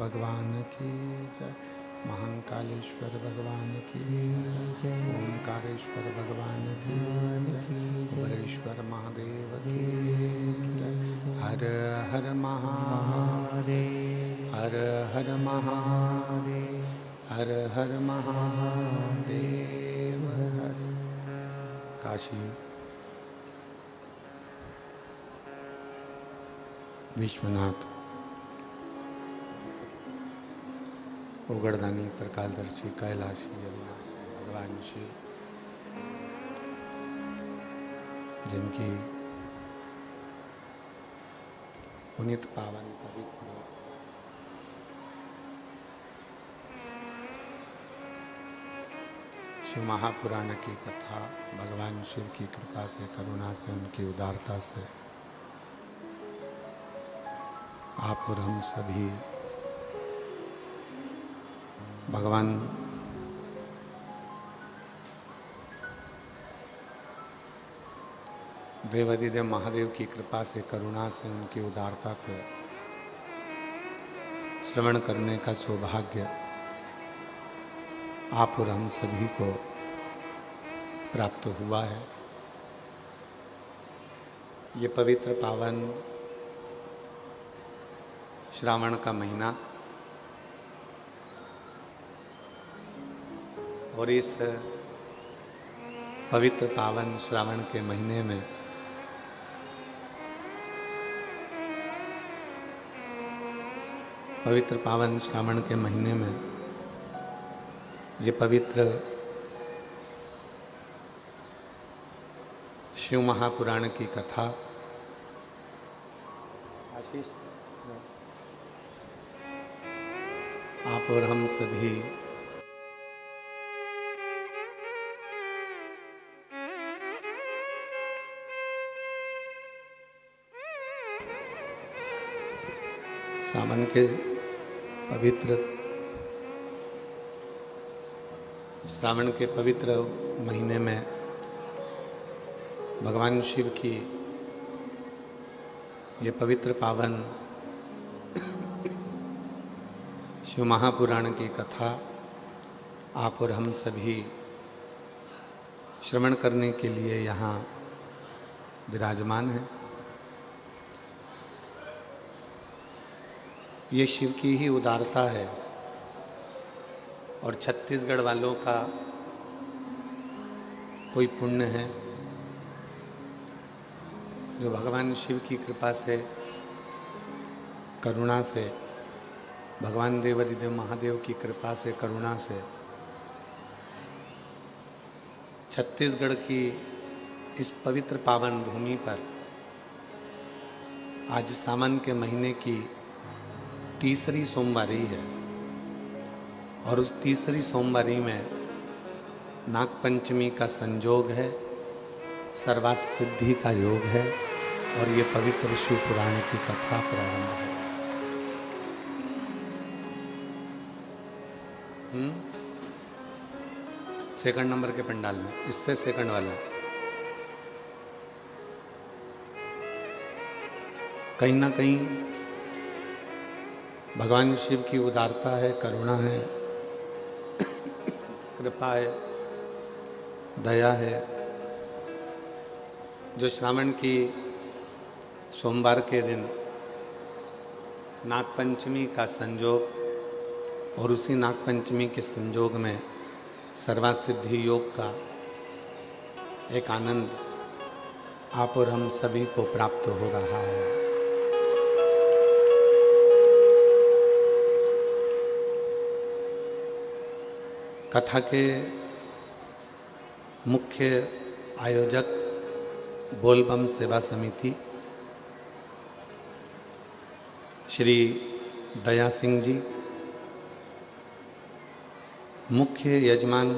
भगवान की जय, महाकालेश्वर भगवान की जय, ओंकारेश्वर भगवान की जय, वरेश्वर महादेव की जय। हर हर महादेव, हर हर महादेव, हर हर महादेव। हर काशी विश्वनाथ उगड़दानी प्रकाशदर्शी कैलाशी अविनाशी भगवान श्री, जिनकी पुनीत पावन पवित्र शिव महापुराण की कथा भगवान शिव की कृपा से, करुणा से, उनकी उदारता से आप और हम सभी भगवान देवाधिदेव महादेव की कृपा से, करुणा से, उनकी उदारता से श्रवण करने का सौभाग्य आप और हम सभी को प्राप्त हुआ है। ये पवित्र पावन श्रावण का महीना और इस पवित्र पावन श्रावण के महीने में पवित्र पावन श्रावण के महीने में ये पवित्र शिव महापुराण की कथा आशीष आप और हम सभी सावन के पवित्र श्रावण के पवित्र महीने में भगवान शिव की ये पवित्र पावन शिव महापुराण की कथा आप और हम सभी श्रवण करने के लिए यहाँ विराजमान हैं। ये शिव की ही उदारता है और छत्तीसगढ़ वालों का कोई पुण्य है जो भगवान शिव की कृपा से, करुणा से, भगवान देवाधिदेव महादेव की कृपा से, करुणा से छत्तीसगढ़ की इस पवित्र पावन भूमि पर आज सावन के महीने की तीसरी सोमवारी है और उस तीसरी सोमवारी में नागपंचमी का संयोग है, सर्वार्थ सिद्धि का योग है और ये पवित्र शिव पुराण की कथा प्रारंभ है। सेकंड नंबर के पंडाल में, इससे सेकंड वाला कहीं ना कहीं भगवान शिव की उदारता है, करुणा है, कृपा है, दया है, जो श्रावण की सोमवार के दिन नागपंचमी का संयोग और उसी नागपंचमी के संयोग में सर्वासिद्धि योग का एक आनंद आप और हम सभी को प्राप्त हो रहा है। कथा के मुख्य आयोजक बोलबम सेवा समिति श्री दया सिंह जी, मुख्य यजमान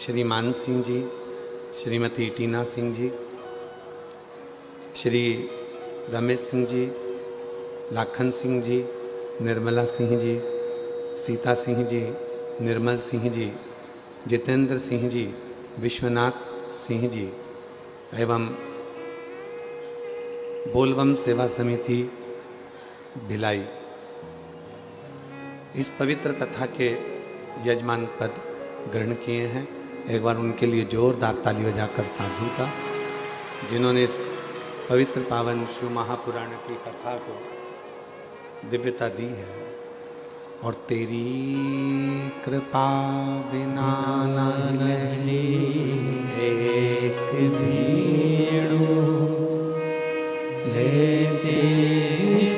श्री मान सिंह जी, श्रीमती टीना सिंह जी, श्री रमेश सिंह जी, लाखन सिंह जी, निर्मला सिंह जी, सीता सिंह जी, निर्मल सिंह जी, जितेंद्र सिंह जी, विश्वनाथ सिंह जी एवं बोलबम सेवा समिति भिलाई इस पवित्र कथा के यजमान पद ग्रहण किए हैं। एक बार उनके लिए जोरदार ताली बजाकर साधु का, जिन्होंने इस पवित्र पावन शिव महापुराण की कथा को दिव्यता दी है। और तेरी कृपा बिना न एक भीड़ो लेते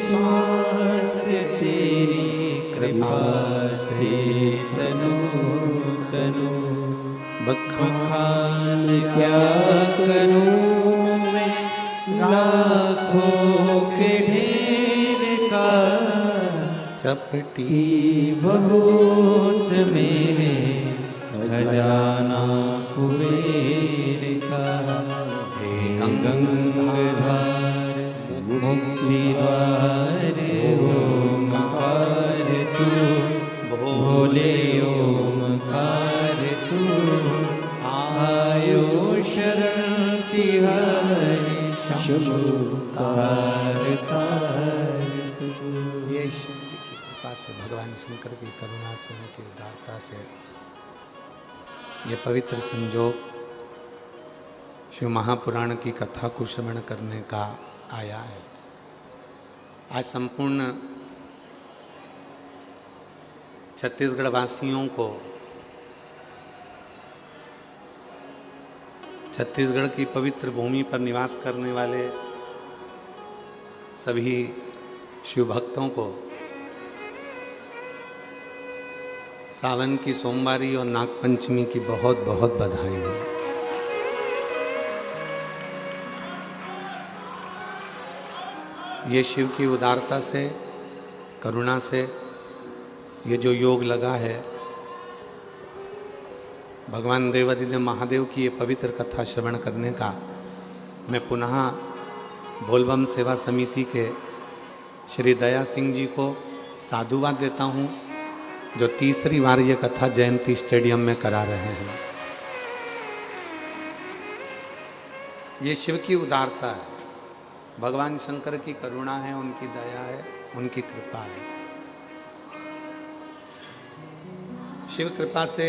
श्वास, तेरी कृपा से तनु तनु बखान क्या करूं मैं लाखों के ढेर का, चपटी बहुत मेरे खजाना कुबेर का। हे गंगाधार मुक्ति द्वार ओमकार तू, भोले ओमकार तू, आयो शरण तिहारी शंभुकार तू। ये से भगवान शंकर की करुणा से, उनकी उदारता से ये पवित्र संयोग शिव महापुराण की कथा को श्रवण करने का आया है। आज संपूर्ण छत्तीसगढ़ वासियों को छत्तीसगढ़ की पवित्र भूमि पर निवास करने वाले सभी शिव भक्तों को सावन की सोमवारी और नागपंचमी की बहुत बहुत बधाई है। ये शिव की उदारता से, करुणा से ये जो योग लगा है, भगवान देवादिदेव महादेव की ये पवित्र कथा श्रवण करने का मैं पुनः बोलबम सेवा समिति के श्री दया सिंह जी को साधुवाद देता हूँ, जो तीसरी बार ये कथा जयंती स्टेडियम में करा रहे हैं। ये शिव की उदारता है, भगवान शंकर की करुणा है, उनकी दया है, उनकी कृपा है। शिव कृपा से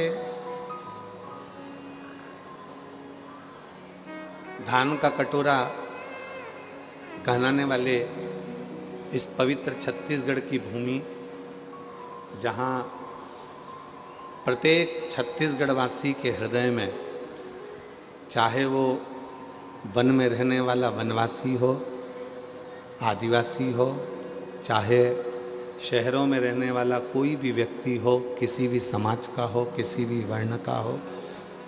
धान का कटोरा कहलाने वाले इस पवित्र छत्तीसगढ़ की भूमि, जहाँ प्रत्येक छत्तीसगढ़वासी के हृदय में, चाहे वो वन में रहने वाला वनवासी हो, आदिवासी हो, चाहे शहरों में रहने वाला कोई भी व्यक्ति हो, किसी भी समाज का हो, किसी भी वर्ण का हो,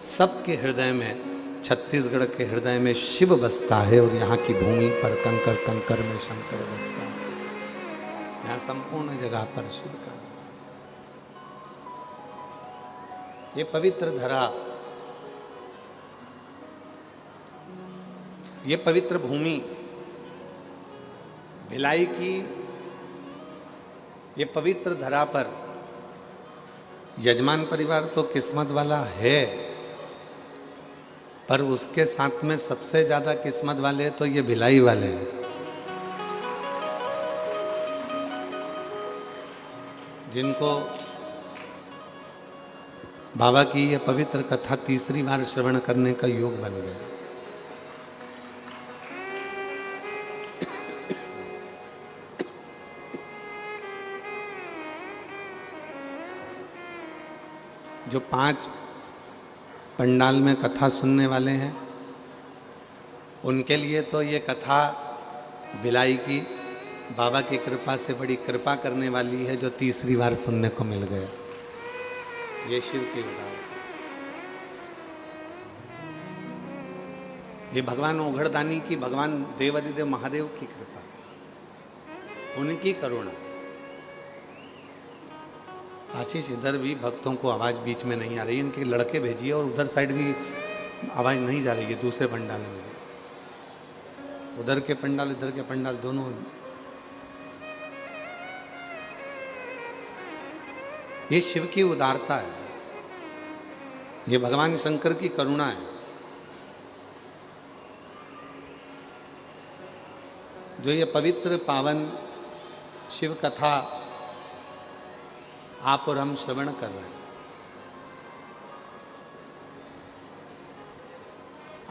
सबके हृदय में, छत्तीसगढ़ के हृदय में शिव बसता है। और यहाँ की भूमि पर कंकर कंकर में शंकर बसता है। यहाँ संपूर्ण जगह पर शिव का ये पवित्र धरा, ये पवित्र भूमि भिलाई की, ये पवित्र धरा पर यजमान परिवार तो किस्मत वाला है, पर उसके साथ में सबसे ज्यादा किस्मत वाले तो ये भिलाई वाले हैं। जिनको बाबा की ये पवित्र कथा तीसरी बार श्रवण करने का योग बन गया। जो 5 पंडाल में कथा सुनने वाले हैं, उनके लिए तो ये कथा भिलाई की बाबा की कृपा से बड़ी कृपा करने वाली है, जो तीसरी बार सुनने को मिल गया। ये शिव की उदारता, ये भगवान ओघड़दानी की, भगवान देवादिदेव महादेव की कृपा, उनकी करुणा। आशीष, इधर भी भक्तों को आवाज़ बीच में नहीं आ रही, इनके लड़के भेजिए, और उधर साइड भी आवाज़ नहीं जा रही है, दूसरे पंडाल में, उधर के पंडाल इधर के पंडाल दोनों। ये शिव की उदारता है, ये भगवान शंकर की करुणा है, जो ये पवित्र पावन शिव कथा आप और हम श्रवण कर रहे हैं।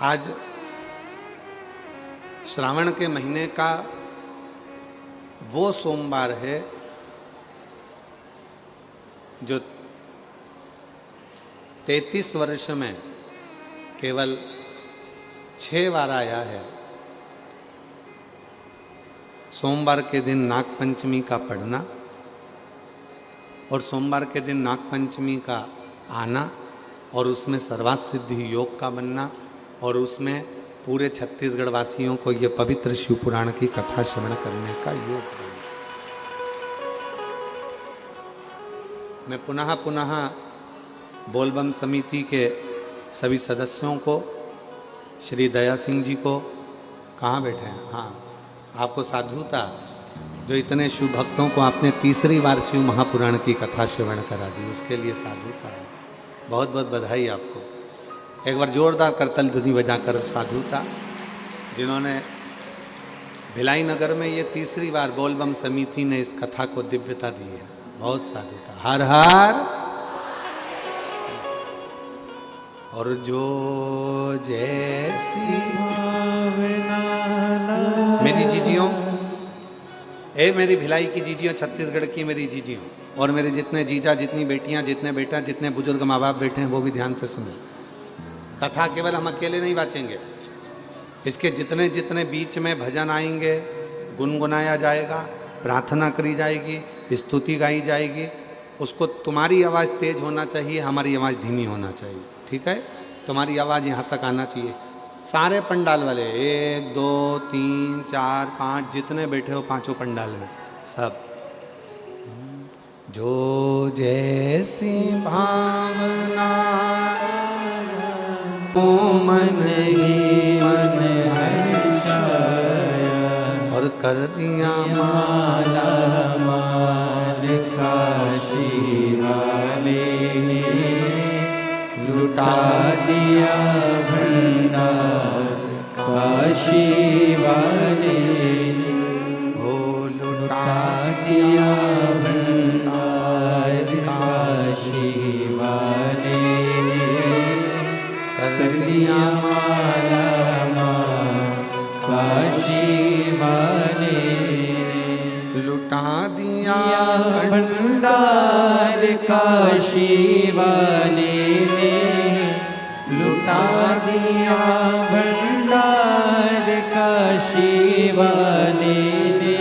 आज श्रावण के महीने का वो सोमवार है जो 33 वर्ष में केवल 6 बार आया है। सोमवार के दिन नागपंचमी का पढ़ना और सोमवार के दिन नागपंचमी का आना, और उसमें सर्वार्थ सिद्धि योग का बनना, और उसमें पूरे छत्तीसगढ़ वासियों को ये पवित्र शिव पुराण की कथा श्रवण करने का योग बनना। मैं पुनः पुनः बोलबम समिति के सभी सदस्यों को, श्री दया सिंह जी को, कहाँ बैठे हैं, हाँ, आपको साधुता, जो इतने शिव भक्तों को आपने तीसरी बार शिव महापुराण की कथा श्रवण करा दी, उसके लिए साधुता है। बहुत बहुत बधाई आपको। एक बार जोरदार करतल ध्वनि बजाकर साधुता, जिन्होंने भिलाई नगर में ये तीसरी बार बोलबम समिति ने इस कथा को दिव्यता दी है। बहुत साधुता। हर हर। और जो जैसी मेरी जीजियों, मेरी भिलाई की जीजियों, छत्तीसगढ़ की मेरी जीजियों, और मेरे जितने जीजा, जितनी बेटियां, जितने बेटा, जितने बुजुर्ग माँ बाप बैठे हैं, वो भी ध्यान से सुने। कथा केवल हम अकेले नहीं बाँचेंगे, इसके जितने जितने बीच में भजन आएंगे, गुनगुनाया जाएगा, प्रार्थना करी जाएगी, स्तुति गाई जाएगी, उसको तुम्हारी आवाज़ तेज होना चाहिए, हमारी आवाज़ धीमी होना चाहिए, ठीक है? तुम्हारी आवाज़ यहाँ तक आना चाहिए। सारे पंडाल वाले 1 2 3 4 5 जितने बैठे हो पांचों पंडाल में सब, जो जैसी भावना ओ मन ही मन हर्षाय, और कर दिया माला माल काशी वाले ने, लुटा दिया भंडार काशी वाले ने, ओ लुटा दिया भंडार काशी वाले ने, कर दिया माला माल काशी वाले ने, लुटा दिया भंडार काशी वाले ने, लुटा दिया भंडार काशी वाले ने,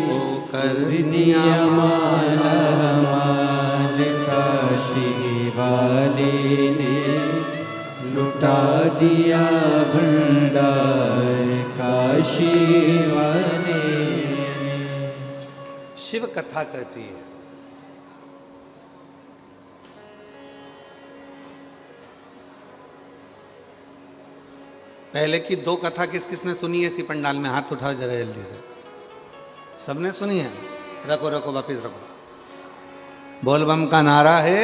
ओ कर दिया माला माल काशी वाले ने, लुटा दिया भंडार काशी वाले ने। शिव कथा कहती है, पहले की 2 कथा किस किसने सुनी है? इसी पंडाल में हाथ उठाओ जरा जल्दी से। सबने सुनी है? रखो रखो, वापिस रखो। बोल बम का नारा है।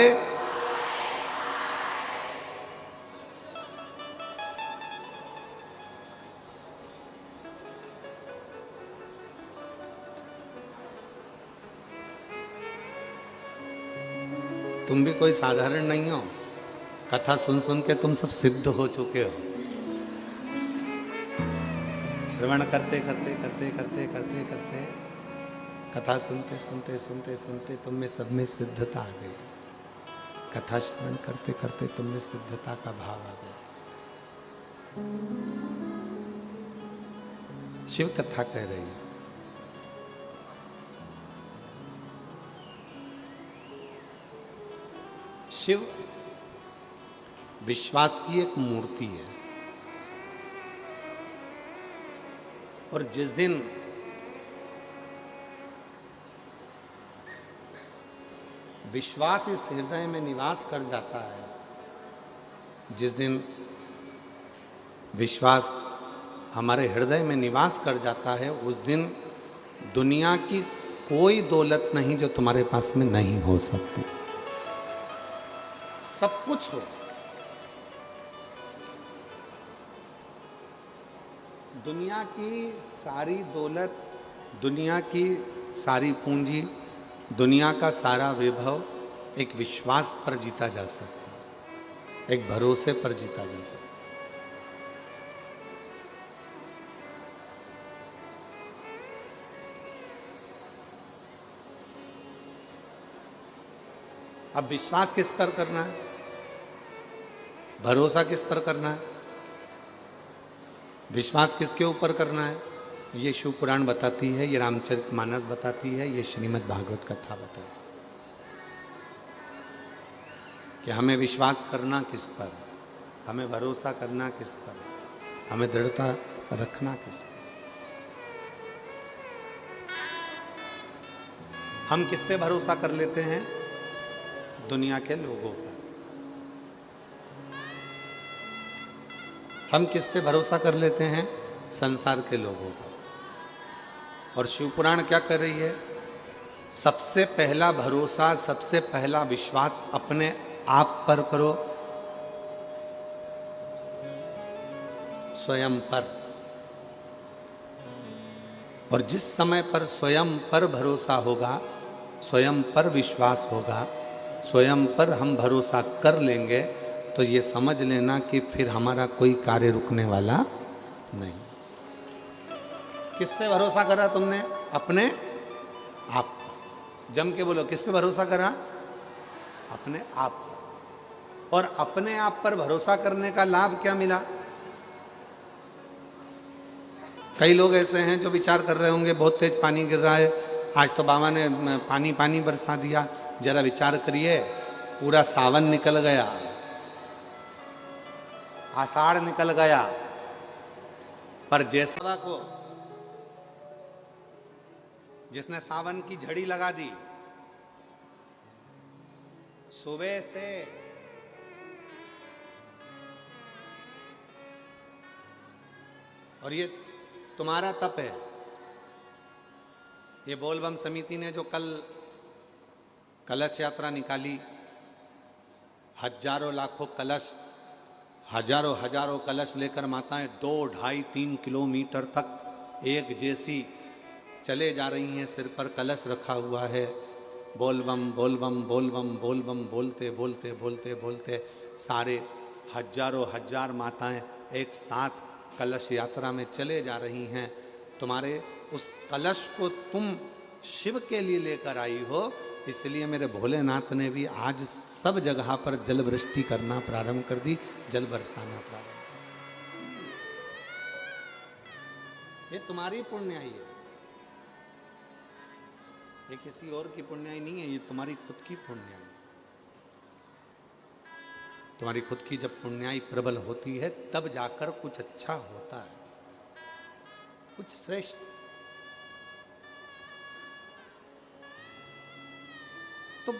तुम भी कोई साधारण नहीं हो। कथा सुन सुन के तुम सब सिद्ध हो चुके हो। श्रवण करते करते करते करते करते करते कथा सुनते सुनते सुनते सुनते तुम में सब में सिद्धता आ गई। कथा श्रवण करते करते तुम में सिद्धता का भाव आ गया। शिव कथा कह रही है। शिव विश्वास की एक मूर्ति है, और जिस दिन विश्वास इस हृदय में निवास कर जाता है, जिस दिन विश्वास हमारे हृदय में निवास कर जाता है, उस दिन दुनिया की कोई दौलत नहीं जो तुम्हारे पास में नहीं हो सकती। सब कुछ हो, दुनिया की सारी दौलत, दुनिया की सारी पूंजी, दुनिया का सारा वैभव एक विश्वास पर जीता जा सकता है, एक भरोसे पर जीता जा सकता है। अब विश्वास किस पर करना है, भरोसा किस पर करना है, विश्वास किसके ऊपर करना है, ये शिव पुराण बताती है, ये रामचरितमानस बताती है, ये श्रीमद् भागवत कथा बताती है कि हमें विश्वास करना किस पर, हमें भरोसा करना किस पर, हमें दृढ़ता रखना किस पर। हम किस पे भरोसा कर लेते हैं? दुनिया के लोगों पर। हम किस पे भरोसा कर लेते हैं? संसार के लोगों पर। और शिवपुराण क्या कर रही है? सबसे पहला भरोसा, सबसे पहला विश्वास अपने आप पर करो, स्वयं पर। और जिस समय पर स्वयं पर भरोसा होगा, स्वयं पर विश्वास होगा, स्वयं पर हम भरोसा कर लेंगे, तो ये समझ लेना कि फिर हमारा कोई कार्य रुकने वाला नहीं। किस पे भरोसा करा तुमने? अपने आप पर। जम के बोलो, किस पे भरोसा करा? अपने आप पर। और अपने आप पर भरोसा करने का लाभ क्या मिला? कई लोग ऐसे हैं जो विचार कर रहे होंगे बहुत तेज पानी गिर रहा है, आज तो बाबा ने पानी पानी बरसा दिया, जरा विचार करिए, पूरा सावन निकल गया, आषाढ़ निकल गया, पर जैसवा को जिसने सावन की झड़ी लगा दी, सुबह से और ये तुम्हारा तप है। ये बोलबम समिति ने जो कल कलश यात्रा निकाली, हजारों लाखों कलश, हजारों हजारों कलश लेकर माताएं 2, 2.5, 3 किलोमीटर तक एक जैसी चले जा रही हैं, सिर पर कलश रखा हुआ है, बोलबम बोलबम बोलबम बोलबम बोलते बोलते बोलते बोलते सारे हजारों हजार माताएं एक साथ कलश यात्रा में चले जा रही हैं। तुम्हारे उस कलश को तुम शिव के लिए लेकर आई हो, इसलिए मेरे भोलेनाथ ने भी आज सब जगह पर जल वृष्टि करना प्रारंभ कर दी, जल बरसाना प्रारंभ कर दी। ये तुम्हारी पुण्याई है, ये किसी और की पुण्याई नहीं है, ये तुम्हारी खुद की पुण्याई। तुम्हारी खुद की जब पुण्याई प्रबल होती है तब जाकर कुछ अच्छा होता है, कुछ श्रेष्ठ। तो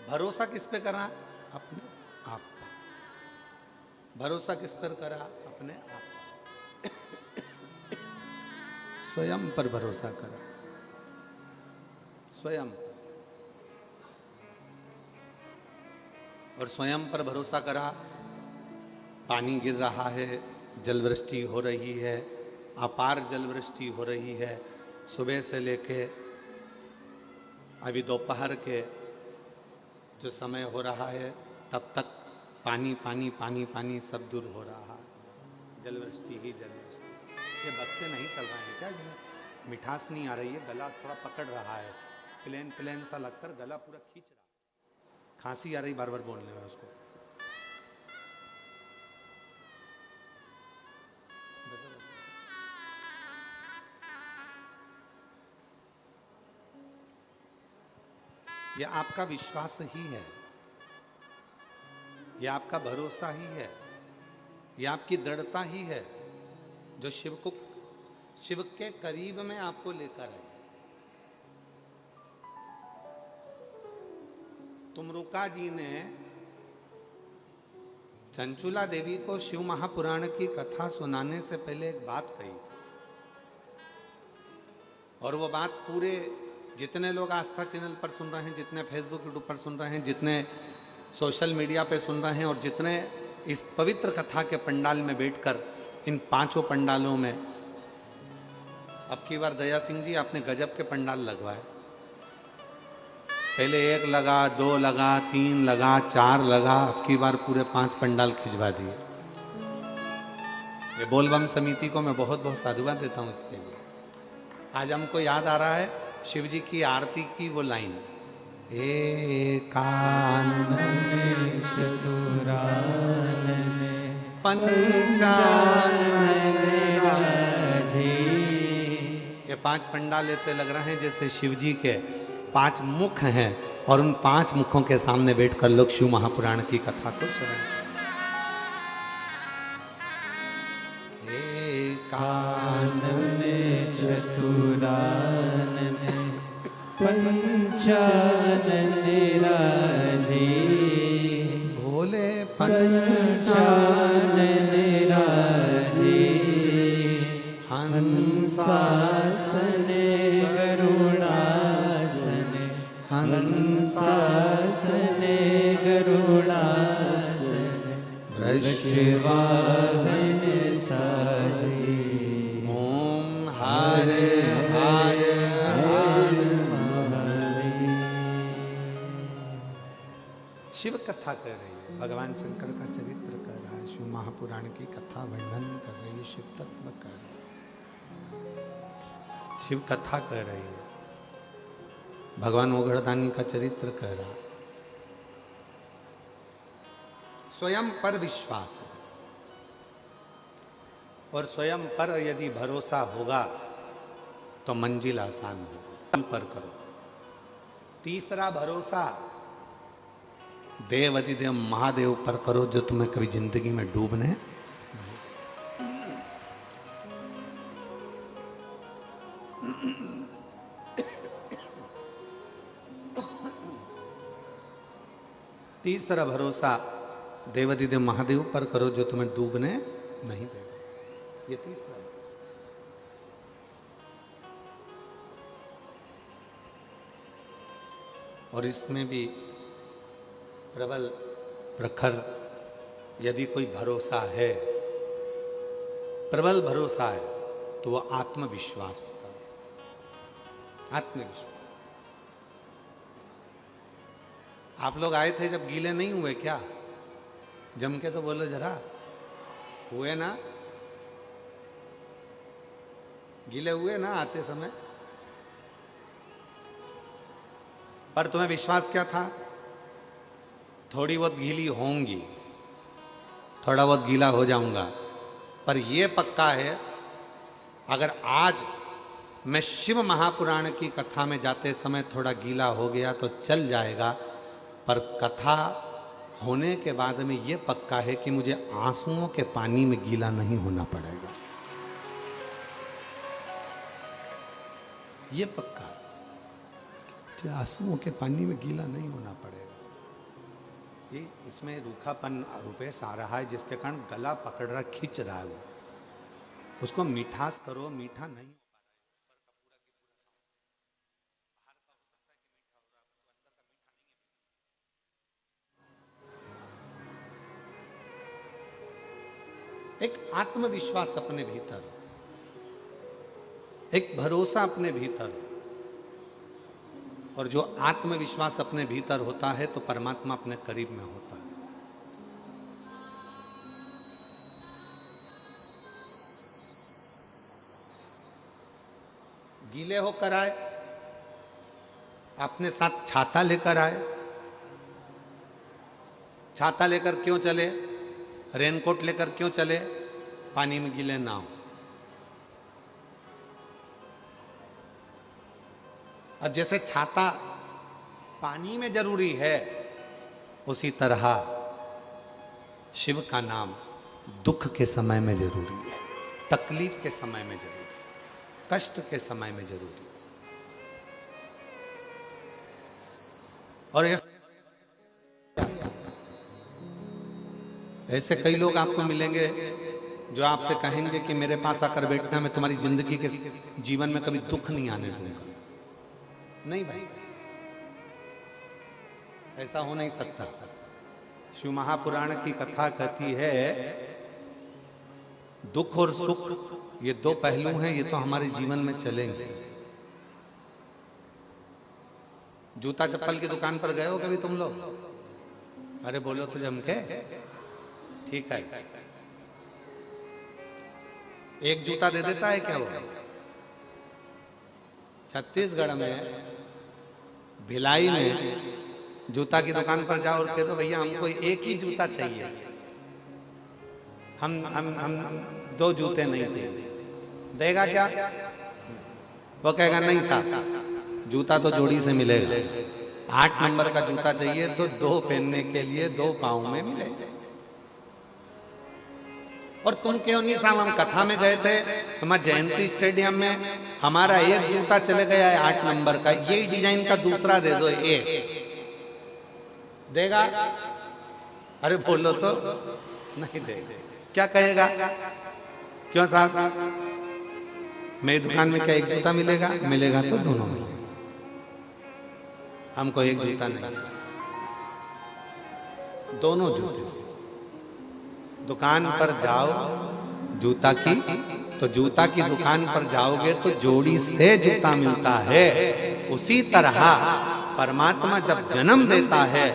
भरोसा किस पे करा? अपने आप का। भरोसा किस पर करा? अपने आप। स्वयं पर भरोसा करा, स्वयं। और स्वयं पर भरोसा करा। पानी गिर रहा है, जल वृष्टि हो रही है, अपार जल वृष्टि हो रही है, सुबह से लेके अभी दोपहर के जो समय हो रहा है तब तक पानी पानी पानी पानी सब दूर हो रहा है, जल वृष्टि ही जल वृष्टि। ये बक्से नहीं चल रहे हैं क्या? मिठास नहीं आ रही है, गला थोड़ा पकड़ रहा है, प्लेन प्लेन सा लगकर गला पूरा खींच रहा है, खांसी आ रही बार बार बोलने में उसको। यह आपका विश्वास ही है, यह आपका भरोसा ही है, यह आपकी दृढ़ता ही है जो शिव के करीब में आपको लेकर आए। तुमरुका जी ने चंचुला देवी को शिव महापुराण की कथा सुनाने से पहले एक बात कही, और वो बात पूरे जितने लोग आस्था चैनल पर सुन रहे हैं, जितने फेसबुक यूट्यूब पर सुन रहे हैं, जितने सोशल मीडिया पे सुन रहे हैं, और जितने इस पवित्र कथा के पंडाल में बैठकर इन 5 पंडालों में, अब की बार दया सिंह जी आपने गजब के पंडाल लगवाए। पहले 1 लगा, 2 लगा, 3 लगा, 4 लगा, अब की बार पूरे 5 पंडाल खिंचवा दिए। ये बोलबम समिति को मैं बहुत बहुत साधुवाद देता हूँ इसके लिए। आज हमको याद आ रहा है शिव जी की आरती की वो लाइन, एकानन चतुरानन पंचानन राजे। ये 5 पंडाल ऐसे लग रहे हैं जैसे शिव जी के 5 मुख हैं, और उन 5 मुखों के सामने बैठकर लोग शिव महापुराण की कथा को श्रवण करते हैं। एकानन चतुरानन पंचानन राजे, भोले पंचानन राजे, हंसासन गरुड़ासन, हंसासन गरुड़ासन, वृषवाहन साजे। ओम हरे हरे शिव कथा कर रही है, भगवान शंकर का चरित्र कर रहा है, शिव महापुराण की कथा वर्णन कर रही है, शिव तत्व कर रही है, शिव कथा कर रही है, भगवान ओघड़दानी का चरित्र कर रहा है। स्वयं पर विश्वास हो, और स्वयं पर यदि भरोसा होगा तो मंजिल आसान होगी। पर करो। तीसरा भरोसा देव अधिदेव महादेव पर करो जो तुम्हें कभी जिंदगी में डूबने। तीसरा भरोसा देवाधिदेव महादेव पर करो जो तुम्हें डूबने नहीं देगा। ये तीसरा भरोसा। और इसमें भी प्रबल प्रखर यदि कोई भरोसा है, प्रबल भरोसा है, तो वो आत्मविश्वास का। आत्मविश्वास। आप लोग आए थे जब गीले नहीं हुए क्या? जम के तो बोलो जरा, हुए ना? गीले हुए ना आते समय? पर तुम्हें विश्वास क्या था? थोड़ी बहुत गीली होंगी, थोड़ा बहुत गीला हो जाऊंगा, पर यह पक्का है अगर आज मैं शिव महापुराण की कथा में जाते समय थोड़ा गीला हो गया तो चल जाएगा, पर कथा होने के बाद में ये पक्का है कि मुझे आंसुओं के पानी में गीला नहीं होना पड़ेगा। ये पक्का है, आंसुओं के पानी में गीला नहीं होना पड़ेगा। ये इसमें रूखापन रूपेश आ रहा है जिसके कारण गला पकड़ रहा, खींच रहा है। वो उसको मिठास करो, मीठा नहीं। एक आत्मविश्वास अपने भीतर, एक भरोसा अपने भीतर, और जो आत्मविश्वास अपने भीतर होता है तो परमात्मा अपने करीब में होता है। गीले होकर आए, अपने साथ छाता लेकर आए। छाता लेकर क्यों चले? रेनकोट लेकर क्यों चले? पानी में गीले ना हो। अब जैसे छाता पानी में जरूरी है, उसी तरह शिव का नाम दुख के समय में जरूरी है, तकलीफ के समय में जरूरी है, कष्ट के समय में जरूरी है। और ऐसे कई लोग आपको मिलेंगे जो आपसे कहेंगे कि मेरे पास आकर बैठना, मैं तुम्हारी जिंदगी के जीवन में कभी दुख नहीं आने दूंगा। नहीं भाई, ऐसा हो नहीं सकता। शिव महापुराण की कथा कहती है दुख और सुख ये दो पहलू हैं, ये तो हमारे जीवन में चलेंगे। जूता चप्पल की दुकान पर गए हो कभी तुम लोग? अरे बोलो तो जम के, ठीक है। एक जूता दे देता है क्या वो? छत्तीसगढ़ में भिलाई में जूता की दुकान पर जाओ और कह दो भैया हमको एक ही जूता चाहिए, हम दो जूते नहीं चाहिए, देगा क्या? वो कहेगा नहीं साहब, जूता तो जोड़ी से मिलेगा। 8 नंबर का जूता चाहिए तो 2 पहनने के लिए 2 पाँव में मिलेगा। और तुम क्यों नहीं साहब, हम कथा में गए थे, हमारे जयंती स्टेडियम में हमारा एक जूता चले गया है 8 नंबर का, यही डिजाइन का दूसरा दे दो, एक देगा? अरे बोलो तो नहीं देगा। क्या कहेगा? क्यों साहब, मेरी दुकान में क्या एक जूता मिलेगा? मिलेगा तो दोनों मिलेगा, हमको एक जूता नहीं, दोनों जूते। दुकान पर जाओ जूता की, तो जूता की दुकान पर जाओगे तो जोड़ी से जूता मिलता है। उसी तरह परमात्मा जब जन्म देता है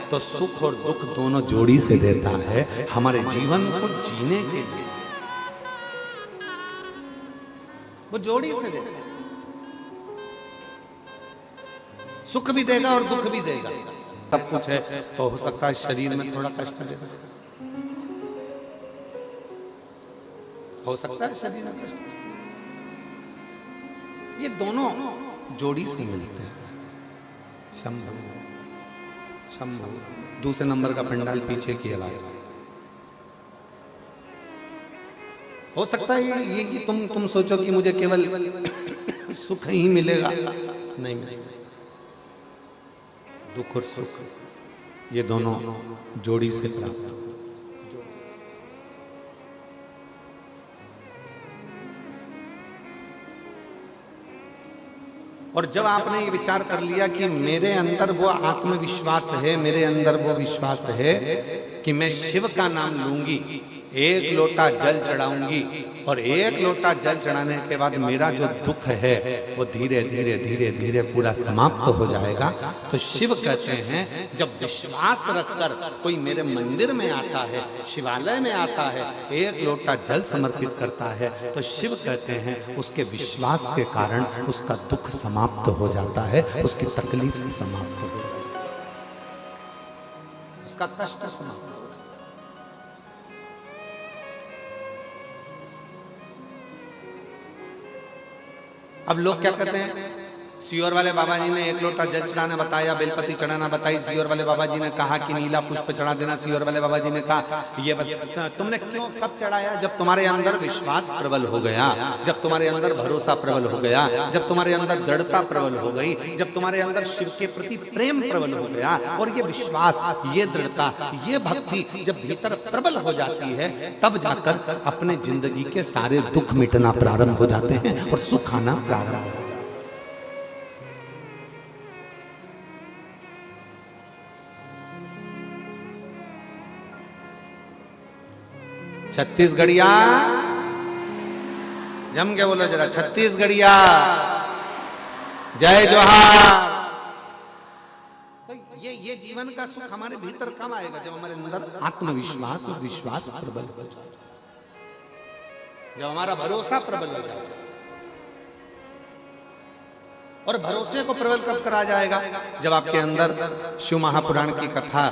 तो सुख और दुख दोनों जोड़ी से देता है, हमारे जीवन को जीने के लिए वो जोड़ी से देता है। सुख भी देगा और दुख भी देगा, सब कुछ है। तो हो सकता है शरीर में थोड़ा कष्ट देगा, हो सकता है शरीर में कष्ट। ये दोनों जोड़ी से मिलते हैं। शंभु शंभु। दूसरे नंबर का पंडाल, पीछे की आवाज। हो सकता है ये कि तुम सोचो कि मुझे केवल सुख ही मिलेगा, नहीं मिलेगा। दुख और सुख ये दोनों जोड़ी से प्राप्त हो। और जब आपने ये विचार कर लिया कि मेरे अंदर वो आत्मविश्वास है, मेरे अंदर वो विश्वास है कि मैं शिव का नाम लूंगी, एक लोटा जल चढ़ाऊंगी, और एक लोटा जल चढ़ाने के बाद मेरा जो दुख है वो धीरे धीरे धीरे धीरे पूरा समाप्त हो जाएगा। तो शिव कहते हैं जब विश्वास रखकर कोई मेरे मंदिर में आता है, शिवालय में आता है, एक लोटा जल समर्पित करता है, तो शिव कहते हैं उसके विश्वास के कारण उसका दुख समाप्त हो जाता है, उसकी तकलीफ समाप्त हो जाती है, उसका कष्ट समाप्त हो। अब लोग क्या कहते हैं, सियोर वाले बाबा जी ने एक लोटा जल चढ़ाना बताया, बेलपति चढ़ाना बताई, सियोर वाले बाबा जी ने कहा कि नीला पुष्प चढ़ा देना, सियोर वाले बाबा जी ने कहा ये तुमने क्यों कब चढ़ाया? जब तुम्हारे अंदर विश्वास प्रबल हो गया, जब तुम्हारे अंदर भरोसा प्रबल हो गया, जब तुम्हारे अंदर दृढ़ता प्रबल हो गई, जब तुम्हारे अंदर शिव के प्रति प्रेम प्रबल हो गया, और ये विश्वास, ये दृढ़ता, ये भक्ति जब भीतर प्रबल हो जाती है, तब जाकर अपने जिंदगी के सारे दुख मिटना प्रारंभ हो जाते हैं और सुख आना प्रारंभ हो जाता है। छत्तीसगढ़िया जम के बोलो जरा, छत्तीसगढ़िया जय जोहार। तो ये जीवन का सुख हमारे भीतर कब आएगा? जब हमारे अंदर आत्मविश्वास और विश्वास प्रबल हो जाए, जब हमारा भरोसा प्रबल हो जाए। और भरोसे को प्रबल कब करा जाएगा? जब आपके अंदर शिव महापुराण की कथा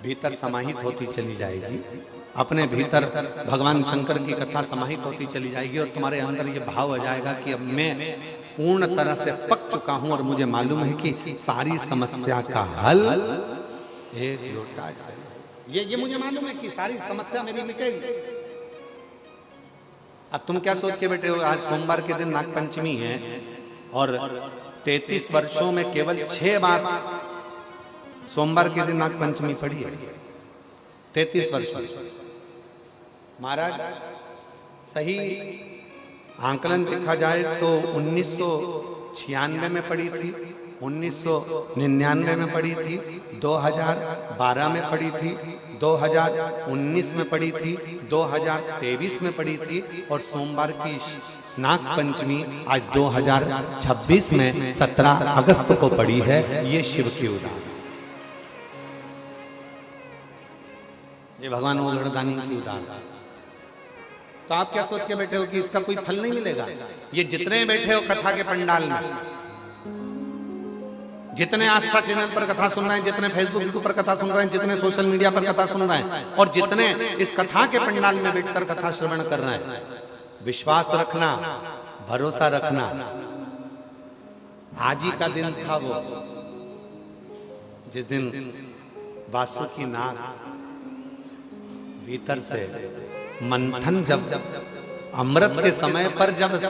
भीतर समाहित होती चली जाएगी, अपने भीतर भगवान शंकर की कथा समाहित होती चली जाएगी, और तुम्हारे अंदर ये भाव आ जाएगा कि अब मैं पूर्ण तरह से पक चुका हूं और मुझे मालूम है कि सारी समस्या का हल एक लोटा जल। ये मुझे मालूम है कि सारी समस्या मेरी मिटेगी। अब तुम क्या सोच के बैठे हो? आज सोमवार के दिन नागपंचमी है और 33 वर्षों में केवल 6 बार सोमवार के दिन नागपंचमी पड़ी है। 33 वर्षों महाराज, सही आंकलन देखा जाए तो 1996 में पड़ी थी, 1999 में पड़ी थी, 2012 में पड़ी थी, 2019 में पड़ी थी, 2023 में पड़ी थी, और सोमवार की नागपंचमी आज 2026 में 17 अगस्त को पड़ी है। ये शिव की उदाहरण, ये भगवान ओघड़दानी की उदाहरण। तो आप क्या सोच के बैठे हो कि इसका कोई फल नहीं मिलेगा? ये जितने बैठे हो कथा के पंडाल में, जितने आस्था चैनल पर कथा सुन रहे हैं, जितने फेसबुक यूट्यूब पर कथा सुन रहे हैं, जितने सोशल मीडिया पर कथा सुन रहे हैं, और जितने इस कथा के पंडाल में बैठकर कथा श्रवण कर रहे हैं, विश्वास रखना, भरोसा रखना। आज ही का दिन था वो जिस दिन वासुकी नाग भीतर से मंथन, जब अमृत के समय पर जब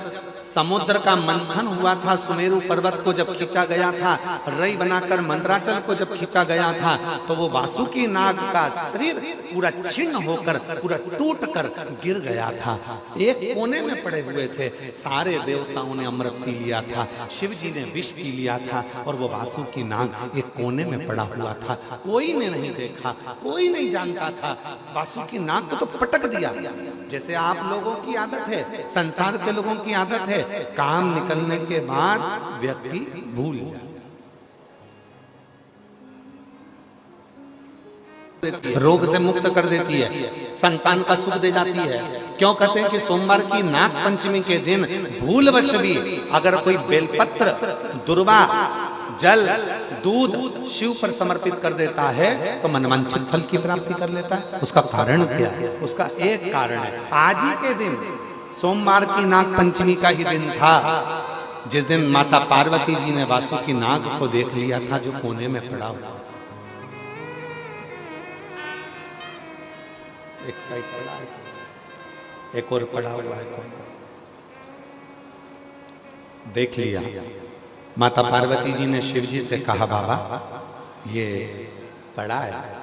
समुद्र का मंथन हुआ था, सुमेरु पर्वत को जब खींचा गया था, रई बनाकर मंदराचल को जब खींचा गया था, तो वो वासुकी नाग का शरीर पूरा छिन्न होकर, पूरा टूटकर गिर गया था। एक कोने में पड़े हुए थे, सारे देवताओं ने अमृत पी लिया था, शिव जी ने विष पी लिया था, और वो वासुकी नाग एक कोने में पड़ा हुआ था। कोई ने नहीं देखा, कोई नहीं जानता था। वासुकी नाग को तो पटक दिया, जैसे आप लोगों की आदत है, संसार के लोगों की आदत है, काम निकलने के बाद व्यक्ति भूल जाता, रोग से मुक्त कर देती है, संतान का सुख दे जाती है। क्यों कहते हैं कि सोमवार की नाग पंचमी के दिन भूलवश भी अगर कोई बेलपत्र, दुर्वा, जल, दूध शिव पर समर्पित कर देता है तो मनवांछित फल की प्राप्ति कर लेता है। उसका कारण क्या है? उसका एक कारण है, आज ही के दिन सोमवार की नाग पंचमी का ही दिन था, जिस दिन माता पार्वती जी ने वासुकी नाग को देख लिया था जो कोने में पड़ा हुआ, एक साइड पड़ा है, एक और पड़ा हुआ है, देख लिया। माता पार्वती जी ने शिव जी से कहा, बाबा ये पड़ा है।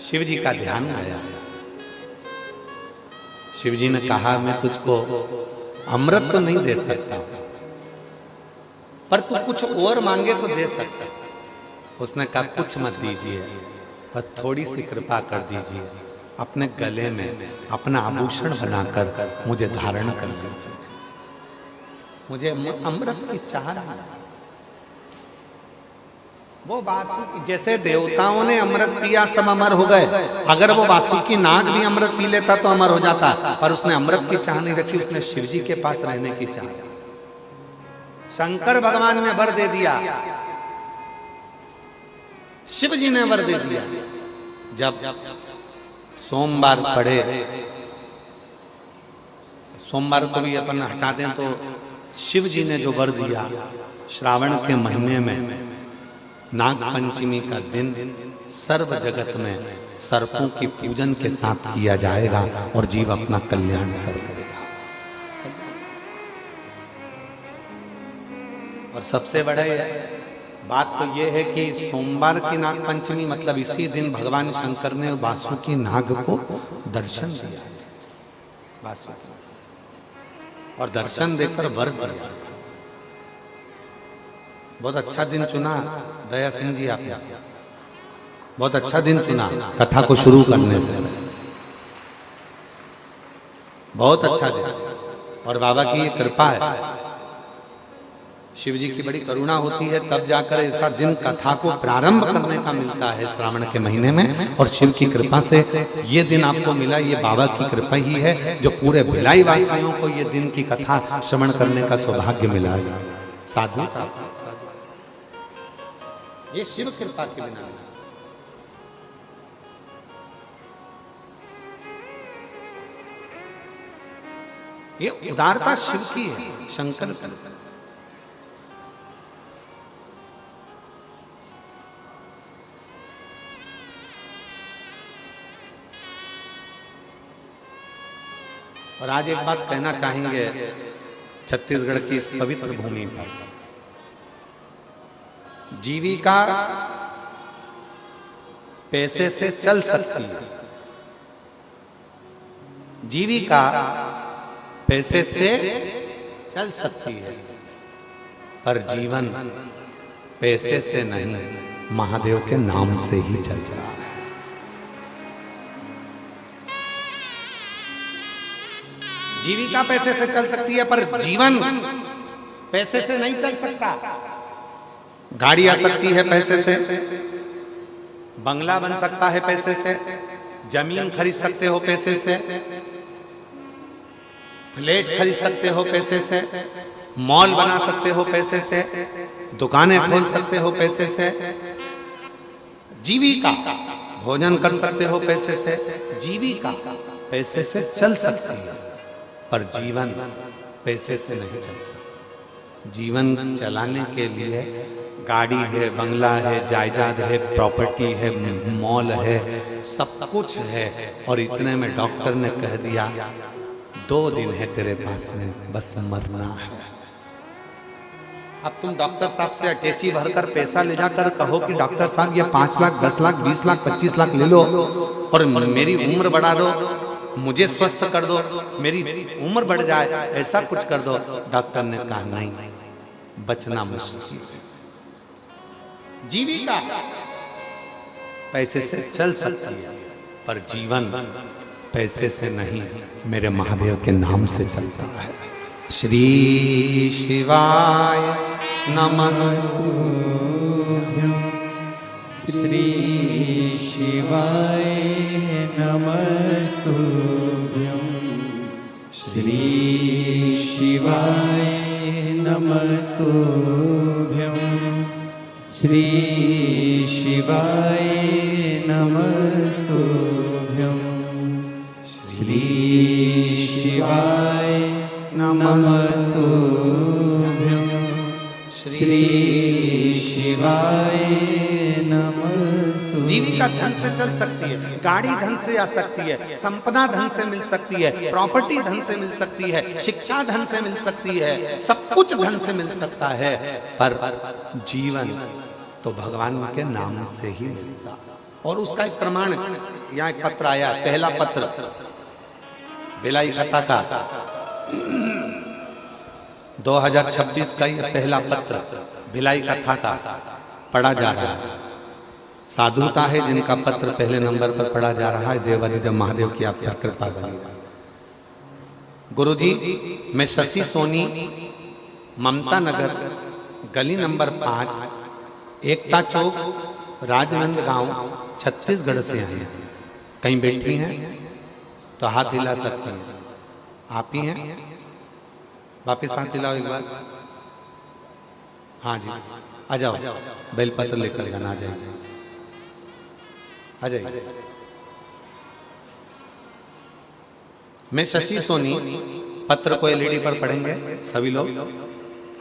शिव जी का ध्यान गया। शिव जी ने कहा, मैं तुझको अमृत तो नहीं दे सकता, पर तू कुछ और मांगे तो दे सकता। उसने कहा, कुछ मत दीजिए, पर थोड़ी सी कृपा कर दीजिए, अपने गले में अपना आभूषण बनाकर मुझे धारण कर लीजिए। मुझे अमृत की चाह नहीं। वो वासुकी, जैसे देवताओं ने अमृत पिया सब अमर हो गए, अगर वो वासुकी नाग भी अमृत पी लेता तो अमर हो जाता, पर उसने अमृत की चाह नहीं रखी, उसने शिव जी के पास रहने की चाह। शंकर भगवान ने वर दे दिया, शिव जी ने वर दे दिया। जब सोमवार पड़े, सोमवार को भी अपन हटा दें तो शिव जी ने जो वर दिया, श्रावण के महीने में नाग पंचमी का दिन सर्व जगत में सर्पों की पूजन के साथ किया जाएगा और जीव अपना कल्याण कर लेगा। और सबसे बड़ा बात तो यह है कि सोमवार की नाग पंचमी मतलब इसी दिन भगवान शंकर ने वासुकी नाग को दर्शन दिया, वासुकी, और दर्शन देकर वर दिया। बहुत अच्छा दिन चुना दया सिंह जी आपने, बहुत अच्छा दिन चुना कथा को शुरू करने से, बहुत अच्छा दिन। और बाबा की ये कृपा है, शिव जी की बड़ी करुणा होती है, तब जाकर ऐसा दिन कथा को प्रारंभ करने का मिलता है श्रावण के महीने में। और शिव की कृपा से ये दिन आपको मिला, ये बाबा की कृपा ही है जो पूरे भिलाई वासियों को ये दिन की कथा श्रवण करने का सौभाग्य मिला है। साधु था, ये शिव कृपा के बिना। ये उदारता शिव की है, शंकर की। और आज एक बात कहना चाहेंगे छत्तीसगढ़ की इस पवित्र भूमि पर, जीविका पैसे से चल सकती है, जीविका पैसे से चल सकती है, पर जीवन पैसे से नहीं, महादेव के नाम से ही चलता है। जीविका पैसे से चल सकती है, पर जीवन पैसे से नहीं चल सकता। गाड़ी आ सकती है पैसे से, बंगला बन सकता है पैसे से, जमीन खरीद सकते हो पैसे से, फ्लैट खरीद सकते हो पैसे से, मॉल बना सकते हो पैसे से, दुकानें खोल सकते हो पैसे से, जीविका भोजन कर सकते हो पैसे से, जीविका पैसे से चल सकती है, पर जीवन पैसे से नहीं चलता। जीवन चलाने के लिए गाड़ी है, बंगला है, जायदाद है, प्रॉपर्टी है, मॉल है, सब कुछ है। और इतने में डॉक्टर ने कह दिया 2 दिन है तेरे पास में, बस मरना है। अब तुम डॉक्टर साहब से अटैची भरकर पैसा ले जाकर कहो कि डॉक्टर साहब ये 5 लाख, 10 लाख, 20 लाख, 25 लाख ले लो और मेरी उम्र बढ़ा दो, मुझे स्वस्थ कर दो, मेरी उम्र बढ़ जाए, ऐसा कुछ कर दो। डॉक्टर ने कहा नहीं, बचना मुश्किल है। जीविका पैसे से चल सकती है, पर जीवन पैसे से नहीं, मेरे महादेव के नाम से चलता है। श्री शिवाय नमस्तुभ्यं, श्री शिवाय नमस्तुभ्यं, श्री शिवाय नमस्तुभ्यं, श्री शिवाय नमस्तुभ्यं, श्री शिवाय नमस्तुभ्यं। श्री शिवाय नमस्तुते। जीविका धन से चल सकती है, गाड़ी धन से आ सकती है, संपदा धन से मिल सकती है, प्रॉपर्टी धन से मिल सकती है, शिक्षा धन से मिल सकती है, सब कुछ धन से मिल सकता है, पर जीवन तो भगवान के नाम से ही मिलता। और उसका एक प्रमाण, यहाँ एक पत्र आया, पहला पत्र भिलाई कथा का 2026 का ये पहला पत्र भिलाई कथा का पढ़ा जा रहा है। साधुता है जिनका पत्र पहले नंबर पर पढ़ा जा रहा है। देवादिदेव महादेव की आप पर कृपा बनी रहे। गुरुजी, मैं शशि सोनी, ममता नगर, गली नंबर 5, एकता चौक, राजनंदगांव, छत्तीसगढ़ से हैं। कहीं बैठी हैं तो हाथ हिला सकती हैं। आप ही हैं? वापिस हाथ हिलाओ एक बार। हाँ जी, आ जाओ, बेलपत्र लेकर जाना, आ जाइए, आ जाइए। मैं शशि सोनी, पत्र को एलईडी पर पढ़ेंगे सभी लोग।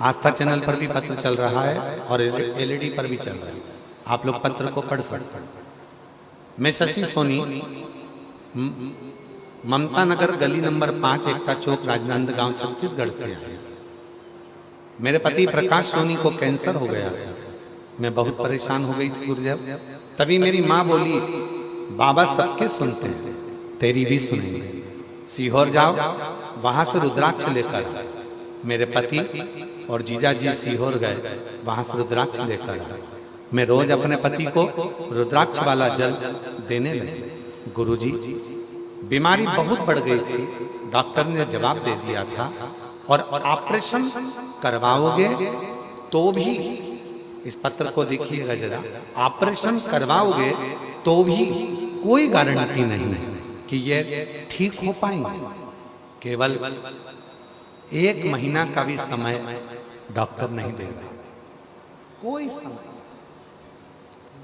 आस्था चैनल पर भी पत्र चल रहा है और एलईडी पर भी चल रहा है, आप लोग पत्र को पढ़ सकते हैं। मैं शशि सोनी, ममता नगर, गली नंबर 5, एकता चौक, राजनांदगांव, छत्तीसगढ़ से आया। मेरे पति प्रकाश सोनी को कैंसर हो गया। मैं बहुत परेशान हो गई थी गुरुदेव। तभी मेरी माँ बोली, बाबा सबके सुनते हैं, तेरी भी सुनेंगे। सीहोर जाओ, वहां से रुद्राक्ष लेकर आए। मेरे पति और जीजा जी सीहोर गए, वहां से रुद्राक्ष लेकर आए। मैं रोज अपने पति को रुद्राक्ष वाला जल देने लगे। गुरुजी, बीमारी बहुत बढ़ गई थी। डॉक्टर ने जवाब दे दिया था, और ऑपरेशन करवाओगे तो भी, इस पत्र को देखिएगा जरा, ऑपरेशन करवाओगे तो भी कोई गारंटी नहीं है कि ये ठीक हो पाएंगे। केवल 1 महीना का भी समय डॉक्टर नहीं दे रहा, कोई समय,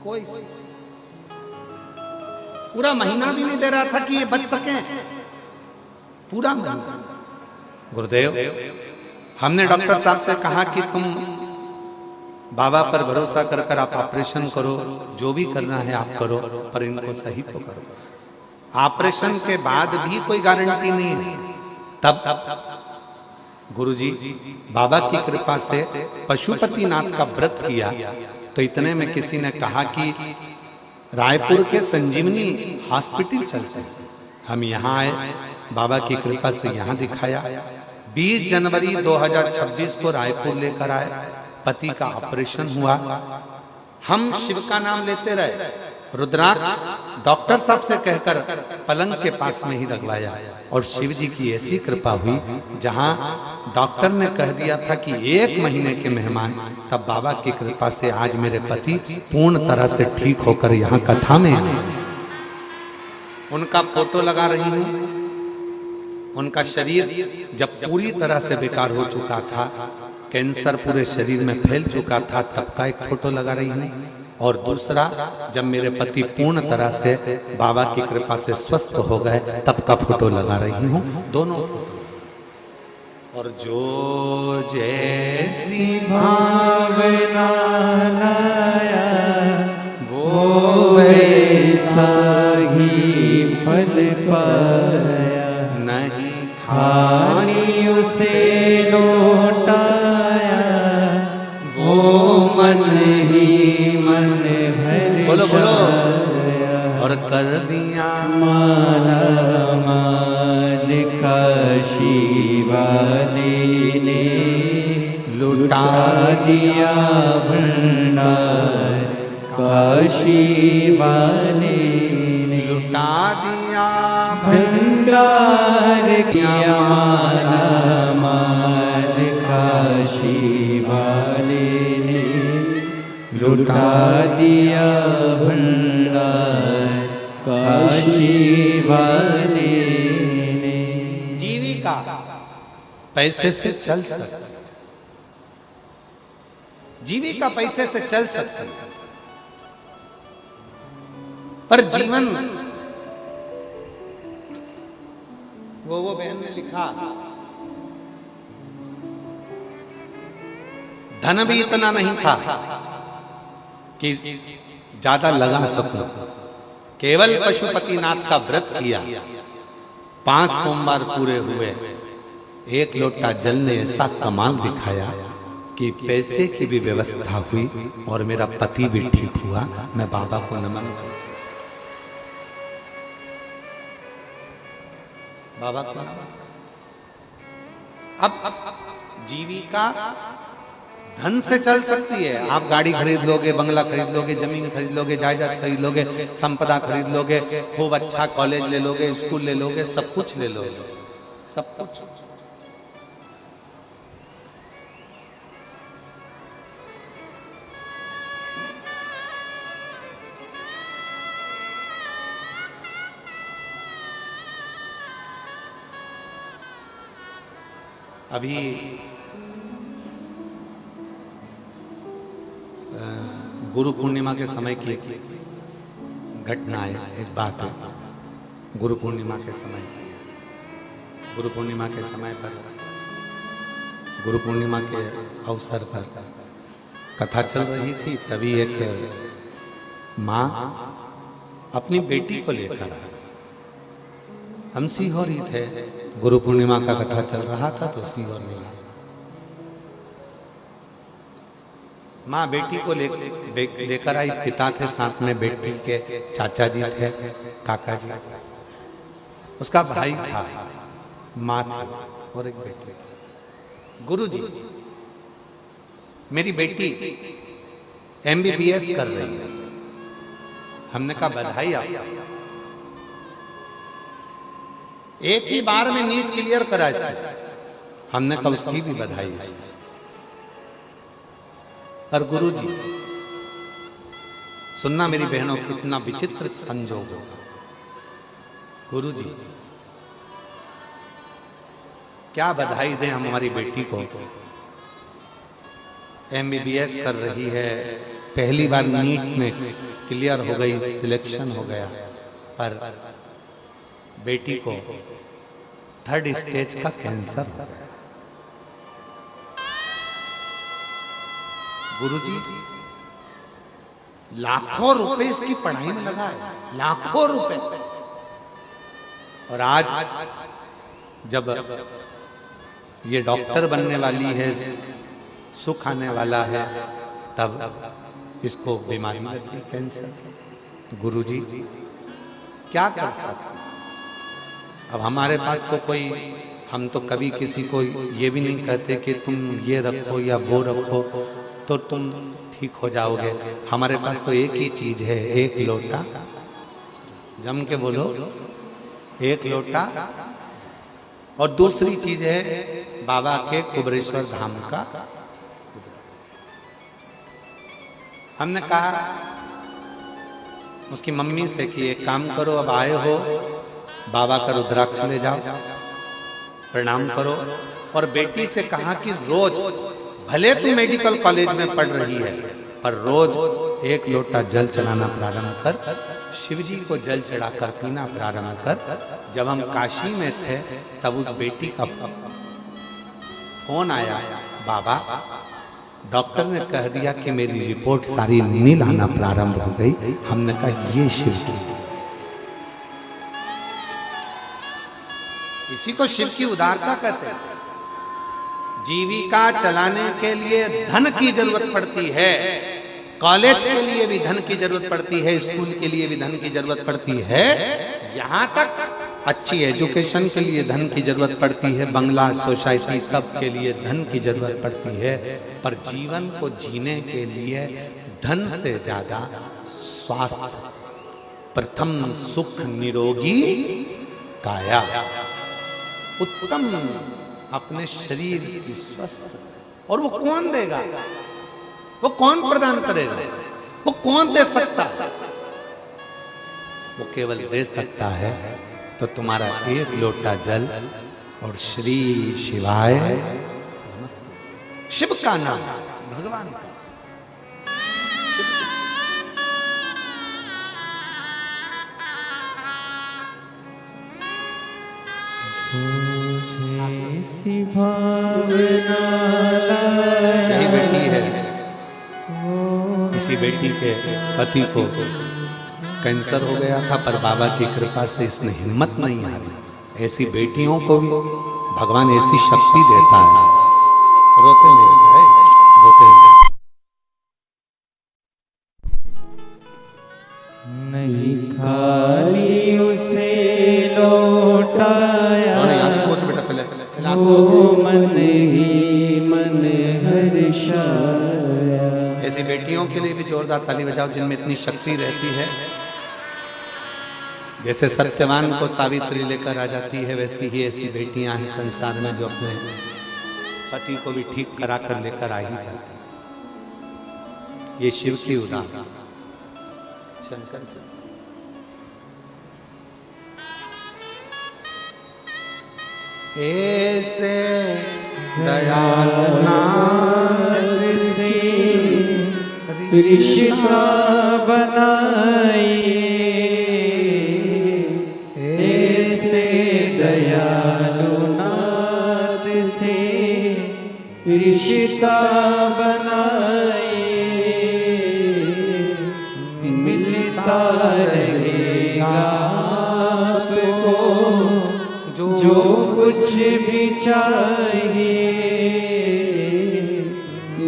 कोई समय। पूरा महीना भी नहीं दे रहा था कि ये बच सके, पूरा महीना। गुरुदेव, हमने डॉक्टर साहब से कहा कि तुम बाबा पर भरोसा कर कर आप ऑपरेशन करो, जो भी करना है आप करो, पर इनको सही तो करो। ऑपरेशन के बाद भी कोई गारंटी नहीं है। तब गुरुजी, बाबा की कृपा से पशुपतिनाथ का व्रत किया तो इतने में किसी ने कहा कि रायपुर के संजीवनी हॉस्पिटल चलते हैं। हम यहाँ आए, बाबा की कृपा से यहाँ दिखाया। 20 जनवरी 2026 को रायपुर लेकर आए, पति का ऑपरेशन हुआ। हम शिव का नाम लेते रहे। रुद्राक्ष डॉक्टर साहब से कहकर पलंग के पास में ही लगवाया, और शिव जी की ऐसी कृपा हुई, जहां डॉक्टर ने कह दिया था कि 1 महीने के मेहमान, तब बाबा की कृपा से आज मेरे पति पूर्ण तरह से ठीक होकर यहाँ कथा में आए। उनका फोटो लगा रही हूँ। उनका शरीर जब पूरी तरह से बेकार हो चुका था, कैंसर पूरे शरीर में फैल चुका था, तब का एक फोटो लगा रही हूँ। और दूसरा, जब मेरे पति पूर्ण तरह से बाबा की कृपा से स्वस्थ हो गए, तब का फोटो लगा रही हूँ, दोनों फोटो। और जो जैसी भावना लाया, वो वैसा ही फल पाया। नहीं खानी उसे लौटाया, वो मन ही मन भर बोलो बोलो। जाया। और कर दिया माला माल काशी वाले ने, लुटा दिया भंडार काशी वाले ने। लुटा दिया भंडार किया माला माल काशी वाले ने, लुटा दिया भंडार काशी वाले ने। जीविका पैसे से चल सकती, जीविका पैसे से चल सकती, पर जीवन, वो बहन ने लिखा, धन भी इतना नहीं था कि ज्यादा लगा सकूं। केवल पशुपतिनाथ का व्रत किया, 5 सोमवार पूरे हुए, 1 लोटा जल ने ऐसा कमाल दिखाया कि पैसे की भी व्यवस्था हुई और मेरा पति भी ठीक हुआ। मैं बाबा को नमन करता, बाबा को नमन। अब जीविका धन से चल सकती है। आप गाड़ी खरीद लोगे, बंगला खरीद लोगे, जमीन खरीद लोगे, जायदाद खरीद लोगे, संपदा खरीद लोगे, खूब अच्छा कॉलेज ले लोगे, स्कूल ले लोगे, सब कुछ ले लोगे, सब कुछ। अभी गुरु पूर्णिमा के समय की घटना है, एक बात है। गुरु पूर्णिमा के समय पर गुरु पूर्णिमा के अवसर पर कथा चल रही थी। तभी एक माँ अपनी बेटी को लेकर आई। हम सीहोर ही थे, गुरु पूर्णिमा का कथा चल रहा था तो सीहोर निवास। माँ बेटी को लेकर आई, पिता थे साथ में, बेटी के चाचा जी थे, काका जी, उसका भाई था, माँ थी और एक बेटी। गुरु जी, मेरी बेटी MBBS कर रही है। हमने कहा बधाई आपको, एक ही बार में नीट क्लियर करा इसने। हमने कहा उसकी भी बधाई है। और गुरु जी सुनना मेरी बहनों, कितना विचित्र संजोग होगा। गुरु जी क्या बधाई दें हमारी बेटी को, MBBS कर रही है, पहली बार नीट में क्लियर हो गई, सिलेक्शन हो गया, पर बेटी को 3rd स्टेज का कैंसर हो गया। गुरुजी लाखों रुपए इसकी पढ़ाई में लगा है, लाखों रुपए। और आज जब ये डॉक्टर बनने वाली है, सुख आने वाला है, तब इसको बीमारी लगी, कैंसर। गुरुजी क्या कर सकते। अब हमारे पास तो कोई, हम तो कभी किसी को ये भी नहीं कहते कि तुम ये रखो या वो रखो तो तुम ठीक हो जाओगे। हमारे पास तो एक ही चीज है, 1 लोटा, जम के बोलो, 1 लोटा। और दूसरी चीज है बाबा के कुबरेश्वर धाम का। हमने कहा उसकी मम्मी से कि एक काम करो, अब आए हो, बाबा का रुद्राक्ष ले जाओ, प्रणाम करो। और बेटी से कहा कि रोज, भले तू मेडिकल कॉलेज में पढ़ रही है, पर रोज 1 लोटा जल चढ़ाना प्रारंभ कर, शिव जी को जल चढ़ाकर पीना प्रारंभ कर। जब हम काशी में थे तब उस बेटी का फोन आया, बाबा डॉक्टर ने कह दिया कि मेरी रिपोर्ट सारी नील आना प्रारंभ हो गई। हमने कहा ये शिव की, इसी को शिव की उदारता कहते हैं। जीविका चलाने के लिए धन की जरूरत पड़ती है, कॉलेज के लिए भी धन की जरूरत पड़ती है, स्कूल के लिए भी धन की जरूरत पड़ती है, यहाँ तक अच्छी एजुकेशन के लिए धन की जरूरत पड़ती है, बंगला, सोसाइटी, सब के लिए धन की जरूरत पड़ती है। पर जीवन को जीने के लिए धन से ज्यादा स्वास्थ्य, प्रथम सुख निरोगी काया, उत्तम अपने शरीर की स्वस्थ। और वो कौन देगा, वो कौन प्रदान करेगा, वो कौन दे सकता है? वो केवल दे सकता है तो तुम्हारा 1 लोटा जल और श्री शिवाय, शिव का नाम, भगवान का। भावना यही बेटी है की बेटी के पति को कैंसर हो गया था, पर बाबा की कृपा से इसने हिम्मत नहीं हारी। ऐसी बेटियों को भी भगवान ऐसी शक्ति देता है। रोते नहीं, रोते नहीं, खाली उसे लौटाया बेटा पहले वो मन ही मन हर्षाया। ऐसी बेटियों के लिए भी जोरदार ताली बजाओ जिनमें इतनी शक्ति रहती है। जैसे सत्यवान को सावित्री लेकर आ जाती है, वैसी ही ऐसी बेटियां हैं संसार में जो अपने पति को भी ठीक करा कर लेकर आ ही जाती। ये शिव की उदाहरण, शंकर की। ऐसे दयालु नाथ से रिश्ता बनाई, ऐसे दयालु नाथ से रिश्ता बनाई, मिलता रहेगा आपको जो कुछ भी चाहिए,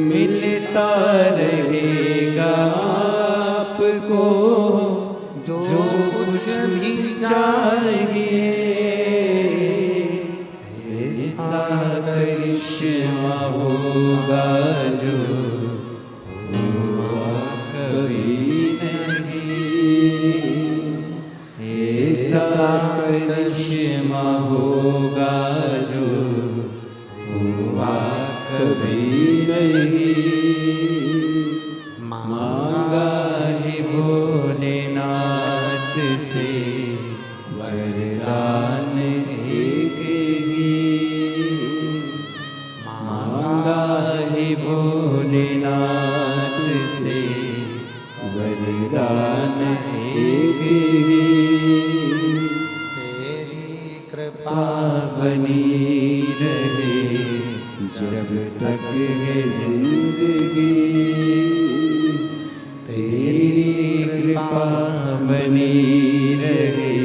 मिलता रहेगा आपको जो कुछ भी चाहिए। ऐसा करिश्मा होगा जो हुआ कभी नहीं, ऐसा करिश्मा होगा जो हुआ कभी नहीं। मांगा है भोलेनाथ से वरदान एक ही, मांगा है भोलेनाथ से वरदान एक ही। कृपा बनी रहे जब तक है जिंदगी, तेरी कृपा बनी रहे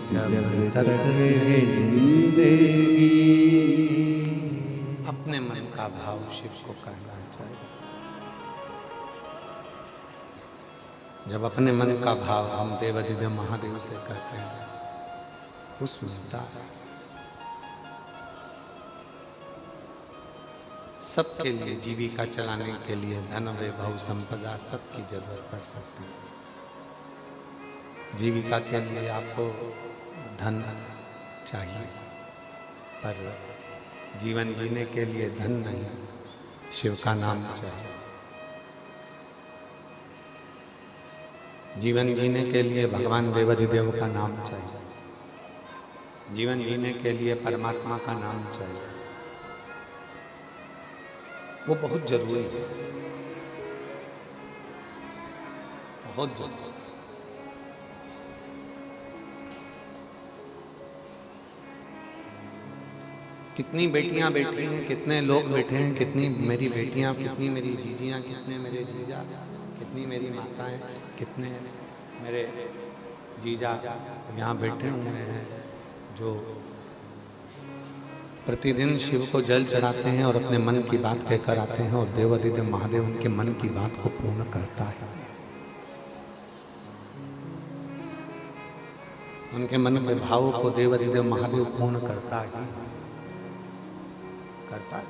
जब तक है जिंदगी। अपने मन का भाव शिव को कहना चाहिए। जब अपने मन का भाव हम देवाधिदेव महादेव से कहते हैं, वो सुनता है। सबके लिए जीविका चलाने के लिए धन वैभव संपदा सबकी जरूरत पड़ सकती है। जीविका के लिए आपको धन चाहिए, पर जीवन जीने के लिए धन नहीं, शिव का नाम चाहिए। जीवन जीने के लिए भगवान देवाधिदेव का नाम चाहिए। जीवन जीने के लिए परमात्मा का नाम चाहिए। वो बहुत जरूरी है, बहुत जरूरी। कितनी बेटियां बैठी हैं, कितने लोग बैठे हैं, कितनी मेरी बेटियां, कितनी मेरी जीजियां, कितने मेरे जीजा, कितनी मेरी माताएं, कितने मेरे जीजा यहाँ बैठे हुए हैं जो प्रतिदिन शिव को जल चढ़ाते हैं और अपने मन की बात कहकर आते हैं, और देवाधिदेव महादेव उनके मन की बात को पूर्ण करता है। उनके मन के भावों को देवाधिदेव महादेव पूर्ण करता है, करता है।